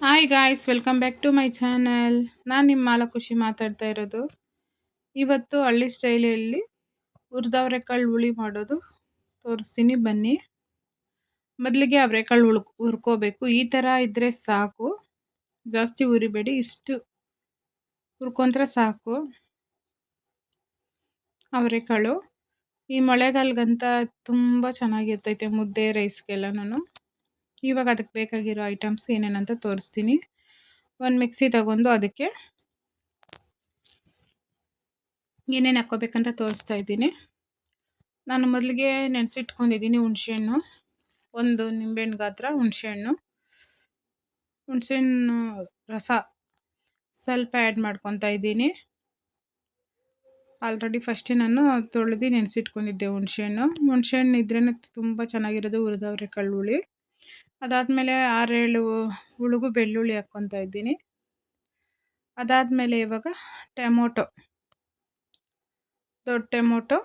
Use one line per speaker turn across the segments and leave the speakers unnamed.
Hi guys, welcome back to my channel. ನಾನು ನಿಮ್ಮ ಮಾಲಖುಷಿ ಮಾತಾಡ್ತಾ ಇರೋದು. ಇವತ್ತು ಹಳ್ಳಿ ಸ್ಟೈಲಲ್ಲಿ ಹುರಿದವರೆಕಾಳು ಹುಳಿ ಮಾಡೋದು ತೋರಿಸ್ತೀನಿ, ಬನ್ನಿ. ಮೊದಲಿಗೆ ಅವರೆಕಾಳು ಹುರ್ಕೋಬೇಕು. ಈ ಥರ ಇದ್ದರೆ ಸಾಕು, ಜಾಸ್ತಿ ಹುರಿಬೇಡಿ, ಇಷ್ಟು ಹುರ್ಕೊಂಡ್ರೆ ಸಾಕು. ಅವರೆಕಾಳು ಈ ಮಳೆಗಾಲಗಂತ ತುಂಬ ಚೆನ್ನಾಗಿರ್ತೈತೆ, ಮುದ್ದೆ ರೈಸ್ಗೆಲ್ಲನೂ. ಇವಾಗ ಅದಕ್ಕೆ ಬೇಕಾಗಿರೋ ಐಟಮ್ಸ್ ಏನೇನಂತ ತೋರಿಸ್ತೀನಿ. ಒಂದು ಮಿಕ್ಸಿ ತಗೊಂಡು ಅದಕ್ಕೆ ಏನೇನು ಹಾಕ್ಕೋಬೇಕಂತ ತೋರಿಸ್ತಾ ಇದ್ದೀನಿ. ನಾನು ಮೊದಲಿಗೆ ನೆನೆಸಿಟ್ಕೊಂಡಿದ್ದೀನಿ ಹುಣಸೆಹಣ್ಣು, ಒಂದು ನಿಂಬೆಹಣ್ಣು ಗಾತ್ರ ಹುಣಸೆಹಣ್ಣು ರಸ ಸ್ವಲ್ಪ ಆ್ಯಡ್ ಮಾಡ್ಕೊತಾ ಇದ್ದೀನಿ. ಆಲ್ರೆಡಿ ಫಸ್ಟೇ ನಾನು ತೊಳೆದು ನೆನೆಸಿಟ್ಕೊಂಡಿದ್ದೆ ಹುಣಸೆಹಣ್ಣು ಇದ್ರೇ ತುಂಬ ಚೆನ್ನಾಗಿರೋದು ಹುರಿದವರೆಕಾಳು ಹುಳಿ. ಅದಾದಮೇಲೆ 6-7 ಹುಳುಗು ಬೆಳ್ಳುಳ್ಳಿ ಹಾಕ್ಕೊತಾ ಇದ್ದೀನಿ. ಅದಾದಮೇಲೆ ಇವಾಗ ದೊಡ್ಡ ಟೊಮೊಟೊ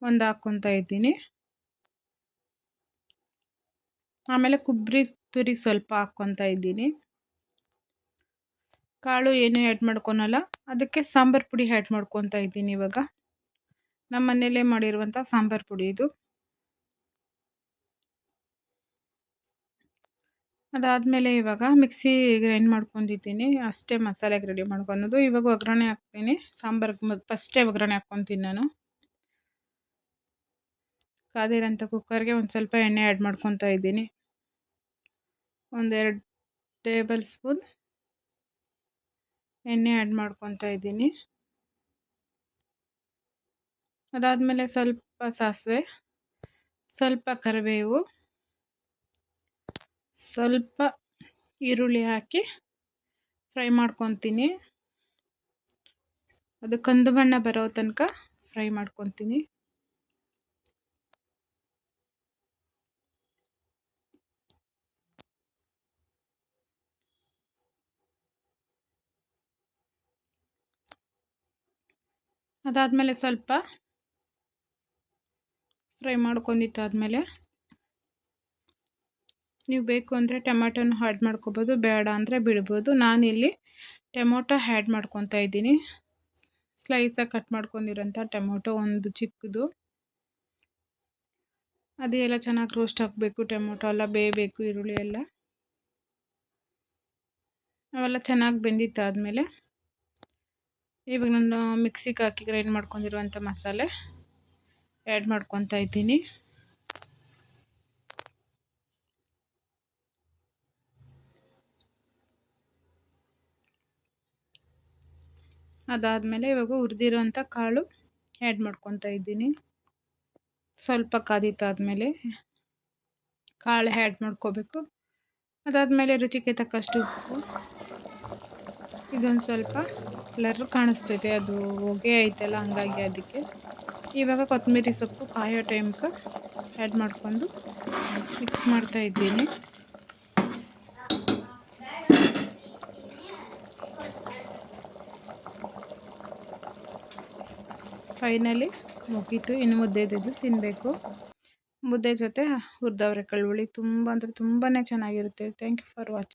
ಒಂದು ಹಾಕ್ಕೊತಾ ಇದ್ದೀನಿ. ಆಮೇಲೆ ಕೊಬ್ಬರಿ ತುರಿ ಸ್ವಲ್ಪ ಹಾಕ್ಕೊತಾ ಇದ್ದೀನಿ. ಕಾಳು ಏನು ಆ್ಯಡ್ ಮಾಡ್ಕೊಳಲ್ಲ, ಅದಕ್ಕೆ ಸಾಂಬಾರು ಪುಡಿ ಆ್ಯಡ್ ಮಾಡ್ಕೊತಾ ಇದ್ದೀನಿ. ಇವಾಗ ನಮ್ಮ ಮನೆಯಲ್ಲೇ ಮಾಡಿರುವಂಥ ಸಾಂಬಾರು ಪುಡಿ ಇದು. ಅದಾದಮೇಲೆ ಇವಾಗ ಮಿಕ್ಸಿ ಗ್ರೈಂಡ್ ಮಾಡ್ಕೊಂಡಿದ್ದೀನಿ, ಅಷ್ಟೇ ಮಸಾಲೆಗೆ ರೆಡಿ ಮಾಡ್ಕೊಳೋದು. ಇವಾಗ ಒಗ್ಗರಣೆ ಹಾಕ್ತೀನಿ. ಸಾಂಬಾರಿಗೆ ಫಸ್ಟೇ ಒಗ್ಗರಣೆ ಹಾಕ್ಕೊತೀನಿ ನಾನು. ಕಾದಿರೋಂಥ ಕುಕ್ಕರ್ಗೆ ಒಂದು ಸ್ವಲ್ಪ ಎಣ್ಣೆ ಆ್ಯಡ್ ಮಾಡ್ಕೊತಾ ಇದ್ದೀನಿ. 1-2 ಟೇಬಲ್ ಸ್ಪೂನ್ ಎಣ್ಣೆ ಆ್ಯಡ್ ಮಾಡ್ಕೊತಾ ಇದ್ದೀನಿ. ಅದಾದಮೇಲೆ ಸ್ವಲ್ಪ ಸಾಸಿವೆ, ಸ್ವಲ್ಪ ಕರಿಬೇವು, ಸ್ವಲ್ಪ ಈರುಳ್ಳಿ ಹಾಕಿ ಫ್ರೈ ಮಾಡ್ಕೊತೀನಿ. ಅದು ಕಂದು ಬಣ್ಣ ಬರೋ ತನಕ ಫ್ರೈ ಮಾಡ್ಕೊತೀನಿ. ಅದಾದಮೇಲೆ ಸ್ವಲ್ಪ ಫ್ರೈ ಮಾಡ್ಕೊಂಡಿದ್ದಾದಮೇಲೆ ನೀವು ಬೇಕು ಅಂದರೆ ಟೊಮೆಟೊನ ಆ್ಯಡ್ ಮಾಡ್ಕೋಬೋದು, ಬೇಡ ಅಂದರೆ ಬಿಡ್ಬೋದು. ನಾನಿಲ್ಲಿ ಟೊಮೊಟೊ ಆ್ಯಡ್ ಮಾಡ್ಕೊತಾ ಇದ್ದೀನಿ. ಸ್ಲೈಸಾಗಿ ಕಟ್ ಮಾಡ್ಕೊಂಡಿರೋಂಥ ಟೊಮೊಟೊ ಒಂದು ಚಿಕ್ಕದು. ಅದೆಲ್ಲ ಚೆನ್ನಾಗಿ ರೋಸ್ಟ್ ಆಗಬೇಕು, ಟೊಮೊಟೊ ಎಲ್ಲ ಬೇಯಬೇಕು, ಈರುಳ್ಳಿ ಎಲ್ಲ ಅವೆಲ್ಲ ಚೆನ್ನಾಗಿ ಬೆಂದಿದ್ದಾದಮೇಲೆ ಇವಾಗ ನಾನು ಮಿಕ್ಸಿಗೆ ಹಾಕಿ ಗ್ರೈಂಡ್ ಮಾಡ್ಕೊಂಡಿರುವಂಥ ಮಸಾಲೆ ಆ್ಯಡ್ ಮಾಡ್ಕೊತಾ ಇದ್ದೀನಿ. ಅದಾದಮೇಲೆ ಇವಾಗ ಹುರಿದಿರೋಂಥ ಕಾಳು ಆ್ಯಡ್ ಮಾಡ್ಕೊತಾ ಇದ್ದೀನಿ. ಸ್ವಲ್ಪ ಕಾದಿದ್ದಾದಮೇಲೆ ಕಾಳು ಆ್ಯಡ್ ಮಾಡ್ಕೋಬೇಕು. ಅದಾದಮೇಲೆ ರುಚಿಗೆ ತಕ್ಕಷ್ಟು ಉಪ್ಪು. ಇದೊಂದು ಸ್ವಲ್ಪ ಕಲರ್ ಕಾಣಿಸ್ತೈತೆ, ಅದು ಹೊಗೆ ಐತಲ್ಲ, ಹಂಗಾಗಿ ಅದಕ್ಕೆ. ಇವಾಗ ಕೊತ್ತಂಬರಿ ಸೊಪ್ಪು ಕಾಯೋ ಟೈಮ್ಗೆ ಆ್ಯಡ್ ಮಾಡ್ಕೊಂಡು ಮಿಕ್ಸ್ ಮಾಡ್ತಾ ಇದ್ದೀನಿ. ಫೈನಲಿ ಮುಗೀತು. ಇನ್ನು ಮುದ್ದೆ ಜೊತೆ ತಿನ್ನಬೇಕು. ಮುದ್ದೆ ಜೊತೆ ಹುರಿದವರೆಕಾಳು ಹುಳಿ ತುಂಬ ಅಂದರೆ ತುಂಬಾ ಚೆನ್ನಾಗಿರುತ್ತೆ. Thank you for watching.